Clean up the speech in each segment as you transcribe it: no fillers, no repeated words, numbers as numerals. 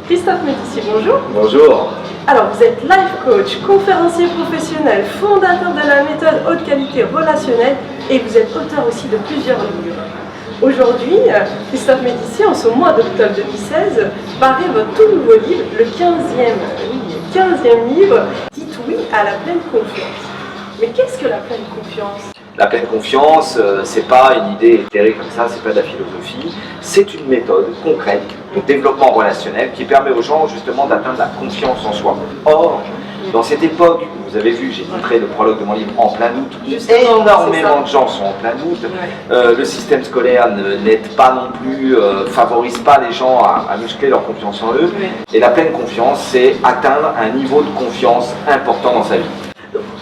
Christophe Médici, bonjour. Bonjour. Alors, vous êtes life coach, conférencier professionnel, fondateur de la méthode haute qualité relationnelle et vous êtes auteur aussi de plusieurs livres. Aujourd'hui, Christophe Médici, en ce mois d'octobre 2016, paraît votre tout nouveau livre, le 15e livre, Dites oui à la pleine confiance. Mais qu'est-ce que la pleine confiance ? La pleine confiance, c'est pas une idée éthérée comme ça, c'est pas de la philosophie, c'est une méthode concrète de développement relationnel qui permet aux gens justement d'atteindre la confiance en soi. Or, dans cette époque où vous avez vu, j'ai titré le prologue de mon livre En plein doute, énormément de gens sont en plein doute, le système scolaire n'aide pas non plus, favorise pas les gens à muscler leur confiance en eux, et la pleine confiance, c'est atteindre un niveau de confiance important dans sa vie.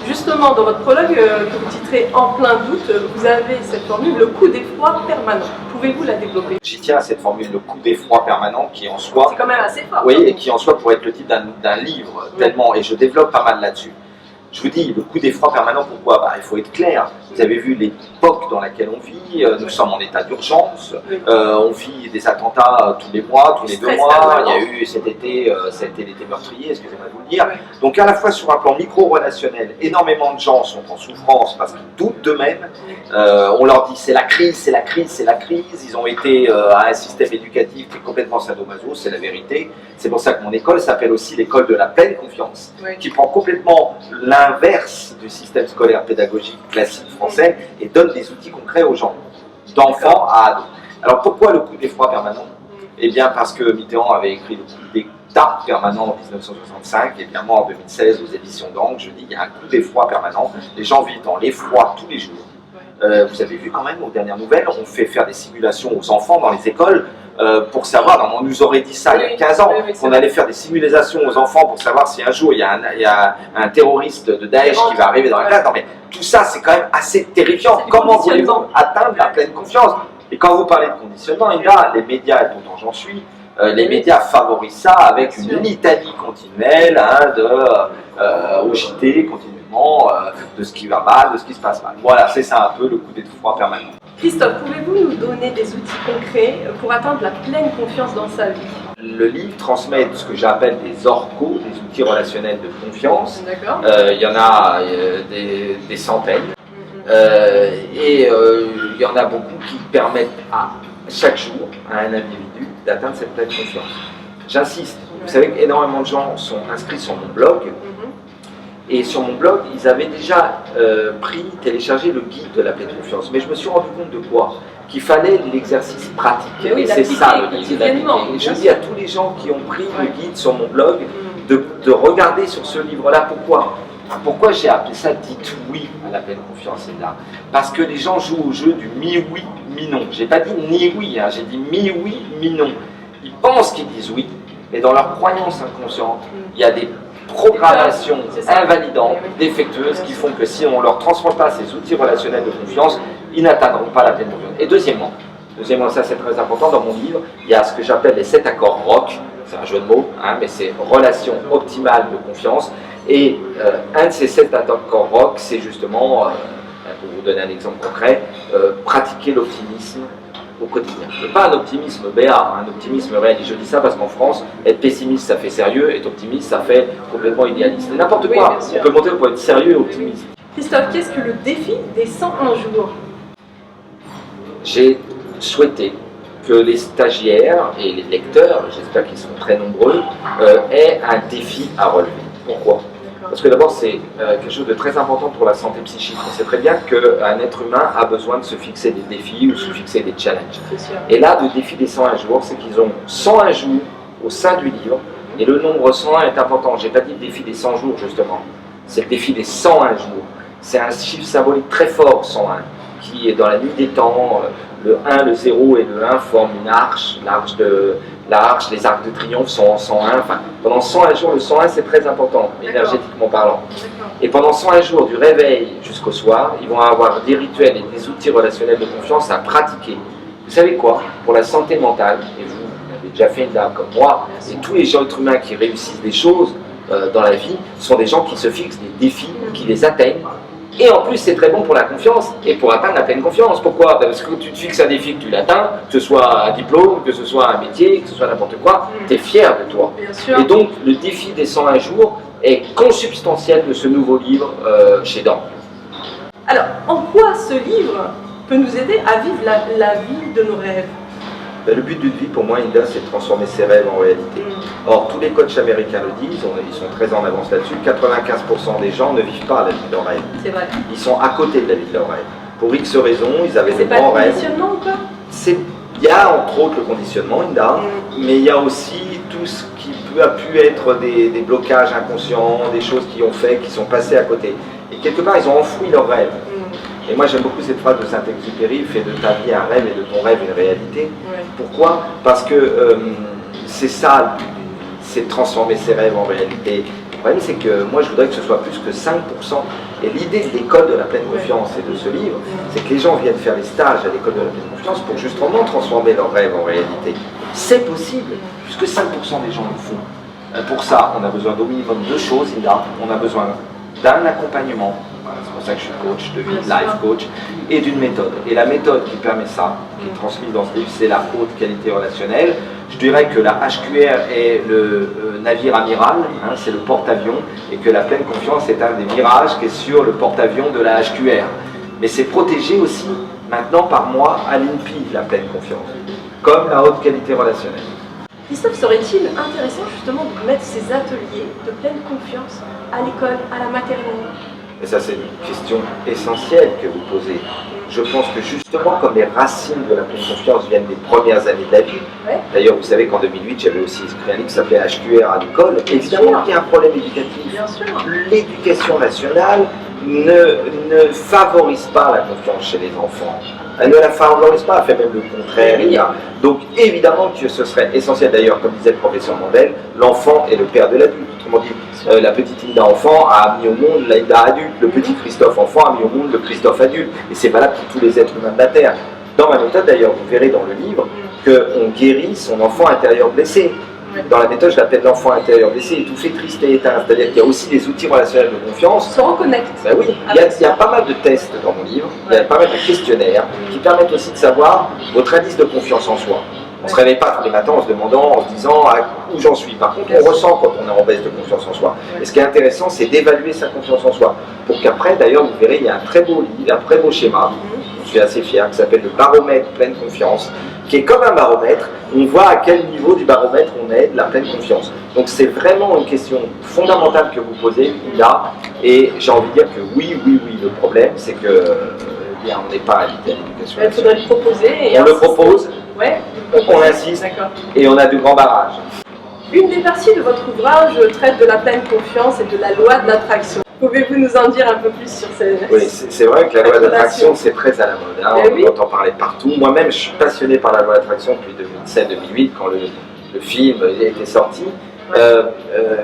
Justement, dans votre prologue que vous titrez En plein doute, vous avez cette formule, le coup d'effroi permanent. Pouvez-vous la développer ? J'y tiens à cette formule, le coup d'effroi permanent, qui en soi... C'est quand même assez fort. Oui, et qui en soi pourrait être le titre d'un livre, tellement, et je développe pas mal là-dessus. Je vous dis, le coup d'effroi permanent, pourquoi ? Il faut être clair. Vous avez vu l'époque dans laquelle on vit, nous sommes en état d'urgence, on vit des attentats tous les mois, tous les 2 mois, il y a eu cet été, ça a été l'été meurtrier, excusez-moi de vous le dire. Donc à la fois sur un plan micro-relationnel, énormément de gens sont en souffrance parce qu'ils doutent d'eux-mêmes, on leur dit c'est la crise, c'est la crise, c'est la crise, ils ont été à un système éducatif qui est complètement sadomaso, c'est la vérité. C'est pour ça que mon école s'appelle aussi l'école de la pleine confiance, qui prend complètement l'inverse du système scolaire pédagogique classique français et donne des outils concrets aux gens, d'enfants à ados. Alors pourquoi le coup d'effroi permanent ? Eh bien parce que Mitterrand avait écrit le coup d'état permanent en 1965, et bien moi en 2016 aux éditions d'Angle, je dis il y a un coup d'effroi permanent, les gens vivent dans l'effroi tous les jours. Vous avez vu quand même aux dernières nouvelles, on fait faire des simulations aux enfants dans les écoles pour savoir, on nous aurait dit ça il y a 15 ans, qu'on allait faire des simulations aux enfants pour savoir si un jour il y a un terroriste de Daesh qui va arriver dans la classe. Non mais tout ça c'est quand même assez terrifiant. Comment voulez-vous atteindre la pleine confiance ? Et quand vous parlez de conditionnement, les médias, et pourtant j'en suis, les médias favorisent ça avec une litanie continuelle au JT continuellement, de ce qui va mal, de ce qui se passe mal. Voilà, c'est ça un peu le coup d'effroi permanent. Christophe, pouvez-vous nous donner des outils concrets pour atteindre la pleine confiance dans sa vie ? Le livre transmet ce que j'appelle des ORCO, des outils relationnels de confiance. Il y en a des centaines. Et il y en a beaucoup qui permettent à chaque jour à un individu d'atteindre cette pleine confiance. J'insiste, vous savez qu'énormément de gens sont inscrits sur mon blog. Et sur mon blog, ils avaient déjà téléchargé le guide de la pleine confiance. Mais je me suis rendu compte de quoi ? Qu'il fallait l'exercice pratique. Et c'est ça le livre. Et je dis à tous les gens qui ont pris le guide sur mon blog de regarder sur ce livre-là. Pourquoi j'ai appelé ça « Dites oui à la pleine confiance » là ? Parce que les gens jouent au jeu du mi-oui, mi-non. J'ai pas dit ni oui, j'ai dit mi-oui, mi-non. Ils pensent qu'ils disent oui, mais dans leur croyance inconsciente, il y a des programmations invalidantes, défectueuses, qui font que si on ne leur transforme pas ces outils relationnels de confiance, ils n'atteindront pas la pleine confiance. Et deuxièmement, ça c'est très important, dans mon livre, il y a ce que j'appelle les 7 accords ROC, c'est un jeu de mots, mais c'est relation optimale de confiance. Et un de ces 7 accords ROC, c'est justement, pour vous donner un exemple concret, pratiquer l'optimisme au quotidien. Et pas un optimisme béat, un optimisme réaliste. Je dis ça parce qu'en France, être pessimiste ça fait sérieux, être optimiste ça fait complètement idéaliste. Et n'importe quoi, on peut monter pour être sérieux et optimiste. Christophe, qu'est-ce que le défi des 101 jours ? J'ai souhaité que les stagiaires et les lecteurs, j'espère qu'ils sont très nombreux, aient un défi à relever. Pourquoi ? Parce que d'abord, c'est quelque chose de très important pour la santé psychique. On sait très bien qu'un être humain a besoin de se fixer des défis ou se fixer des challenges. Et là, le défi des 101 jours, c'est qu'ils ont 101 jours au sein du livre, et le nombre 101 est important. Je n'ai pas dit le défi des 100 jours, justement. C'est le défi des 101 jours. C'est un chiffre symbolique très fort, 101, qui est dans la nuit des temps. Le 1, le 0 et le 1 forment une arche, les arcs de triomphe sont en 101. Enfin, pendant 101 jours, le 101 c'est très important, énergétiquement parlant. Et pendant 101 jours, du réveil jusqu'au soir, ils vont avoir des rituels et des outils relationnels de confiance à pratiquer. Vous savez quoi ? Pour la santé mentale, et vous avez déjà fait une dame comme moi, et tous les gens humains qui réussissent des choses dans la vie sont des gens qui se fixent des défis, qui les atteignent, Et en plus, c'est très bon pour la confiance et pour atteindre la pleine confiance. Pourquoi? Parce que tu te fixes un défi, que tu l'atteins, que ce soit un diplôme, que ce soit un métier, que ce soit n'importe quoi, tu es fier de toi. Bien sûr. Et donc, le défi des 101 jours est consubstantiel de ce nouveau livre chez Dan. Alors, en quoi ce livre peut nous aider à vivre la vie de nos rêves? Le but d'une vie, pour moi, Inda, c'est de transformer ses rêves en réalité. Or, tous les coachs américains le disent, ils sont très en avance là-dessus, 95% des gens ne vivent pas la vie de leur rêve. C'est vrai. Ils sont à côté de la vie de leur rêve. Pour X raisons, ils avaient de C'est pas grands le rêves. conditionnement ou quoi? Il y a entre autres le conditionnement, Inda, mais il y a aussi tout ce qui a pu être des blocages inconscients, des choses qui ont fait, qui sont passées à côté. Et quelque part, ils ont enfoui leurs rêves. Et moi j'aime beaucoup cette phrase de Saint-Exupéry, fais de ta vie un rêve et de ton rêve une réalité. Ouais. Pourquoi? Parce que c'est ça, c'est de transformer ses rêves en réalité. Le problème c'est que moi je voudrais que ce soit plus que 5%. Et l'idée de l'école de la pleine confiance et de ce livre, c'est que les gens viennent faire les stages à l'école de la pleine confiance pour justement transformer leurs rêves en réalité. C'est possible, puisque 5% des gens le font. Pour ça, on a besoin d'au minimum deux choses, Inda. On a besoin d'un accompagnement. C'est pour ça que je suis coach de vie, life coach, et d'une méthode. Et la méthode qui permet ça, qui est transmise dans ce livre, c'est la haute qualité relationnelle. Je dirais que la HQR est le navire amiral, hein, c'est le porte-avions, et que la pleine confiance est un des mirages qui est sur le porte-avions de la HQR. Mais c'est protégé aussi maintenant par moi à l'INPI, la pleine confiance, comme la haute qualité relationnelle. Christophe, serait-il intéressant justement de mettre ces ateliers de pleine confiance à l'école, à la maternelle? Et ça, c'est une question essentielle que vous posez. Je pense que justement, comme les racines de la pleine confiance viennent des premières années de la vie, d'ailleurs, vous savez qu'en 2008, j'avais aussi écrit un livre qui s'appelait HQR à l'école. Évidemment qu'il y a un problème éducatif. Bien sûr. L'éducation nationale ne favorise pas la confiance chez les enfants. Elle ne la favorise pas, elle fait même le contraire. Donc évidemment que ce serait essentiel, d'ailleurs, comme disait le professeur Mandel, l'enfant est le père de l'adulte. Autrement dit, la petite Inda enfant a mis au monde l'Inda adulte, le petit Christophe enfant a mis au monde le Christophe adulte. Et c'est valable pour tous les êtres humains de la Terre. Dans ma méthode, d'ailleurs, vous verrez dans le livre qu'on guérit son enfant intérieur blessé. Dans la méthode, je l'appelle l'enfant intérieur blessé, étouffé, triste et éteint. C'est-à-dire qu'il y a aussi des outils relationnels de confiance. On se reconnecte. Ben oui, il y a pas mal de tests dans mon livre, il y a pas mal de questionnaires qui permettent aussi de savoir votre indice de confiance en soi. On ne se réveille pas tous les matins en se demandant, en se disant où j'en suis. Par contre, on ressent quand on est en baisse de confiance en soi. Et ce qui est intéressant, c'est d'évaluer sa confiance en soi. Pour qu'après, d'ailleurs, vous verrez, il y a un très beau livre, un très beau schéma, je suis assez fier, qui s'appelle le baromètre pleine confiance, qui est comme un baromètre. On voit à quel niveau du baromètre on est de la pleine confiance. Donc c'est vraiment une question fondamentale que vous posez là, et j'ai envie de dire que oui, le problème c'est que bien, on n'est pas invité à l'éducation. Il faudrait le proposer. On le propose, ouais, on insiste, et on a de grands barrages. Une des parties de votre ouvrage traite de la pleine confiance et de la loi de l'attraction. Pouvez-vous nous en dire un peu plus sur ces... Oui, c'est vrai que la loi d'attraction, c'est très à la mode. Hein, on entend parler partout. Moi-même, je suis passionné par la loi d'attraction depuis 2007-2008, quand le film a été sorti.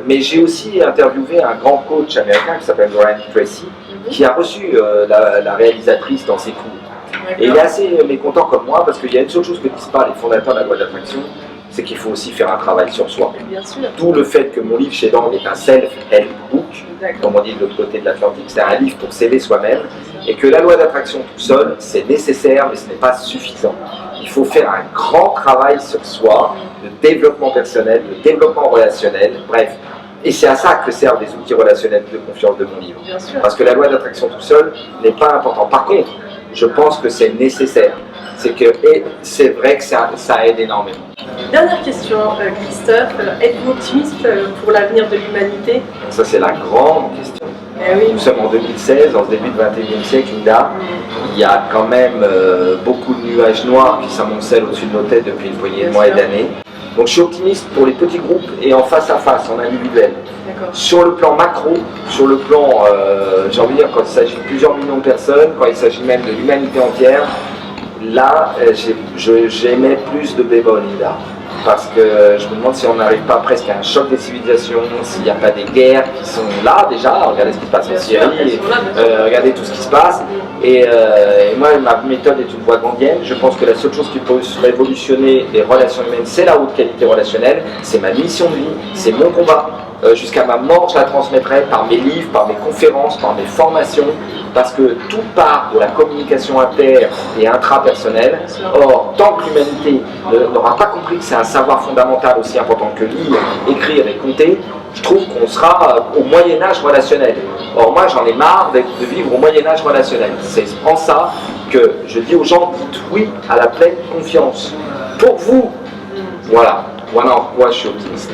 Mais j'ai aussi interviewé un grand coach américain qui s'appelle Brian Tracy, qui a reçu la réalisatrice dans ses cours. Et il est assez mécontent comme moi, parce qu'il y a une seule chose que disent pas les fondateurs de la loi d'attraction, c'est qu'il faut aussi faire un travail sur soi. D'où le fait que mon livre chez Dan est un self-help book, comme on dit de l'autre côté de l'Atlantique, c'est un livre pour s'aider soi-même, et que la loi d'attraction tout seul, c'est nécessaire, mais ce n'est pas suffisant. Il faut faire un grand travail sur soi, de développement personnel, de développement relationnel, bref. Et c'est à ça que servent les outils relationnels de confiance de mon livre. Parce que la loi d'attraction tout seul n'est pas important. Par contre, je pense que c'est nécessaire. Et c'est vrai que ça aide énormément. Dernière question, Christophe. Êtes-vous optimiste pour l'avenir de l'humanité? Ça, c'est la grande question. Nous sommes en 2016, en ce début du 21e siècle, Inda. Il y a quand même beaucoup de nuages noirs qui s'amoncellent au-dessus de nos têtes depuis une poignée de mois et d'années. Donc je suis optimiste pour les petits groupes et en face à face, en individuel. Sur le plan macro, sur le plan, j'ai envie de dire, quand il s'agit de plusieurs millions de personnes, quand il s'agit même de l'humanité entière, là, j'aimais plus de bémol, Inda. Parce que je me demande si on n'arrive pas presque à un choc des civilisations, s'il n'y a pas des guerres qui sont là déjà. Regardez ce qui se passe en Syrie, regardez tout ce qui se passe. Et moi, ma méthode est une voie gandhienne. Je pense que la seule chose qui peut révolutionner les relations humaines, c'est la haute qualité relationnelle. C'est ma mission de vie, c'est mon combat. jusqu'à ma mort, je la transmettrai par mes livres, par mes conférences, par mes formations, parce que tout part de la communication inter et intrapersonnelle. Or, tant que l'humanité n'aura pas compris que c'est un savoir fondamental aussi important que lire, écrire et compter, je trouve qu'on sera au Moyen-Âge relationnel. Or, moi, j'en ai marre de vivre au Moyen-Âge relationnel. C'est en ça que je dis aux gens, dites oui à la pleine confiance. Pour vous, voilà en quoi je suis optimiste.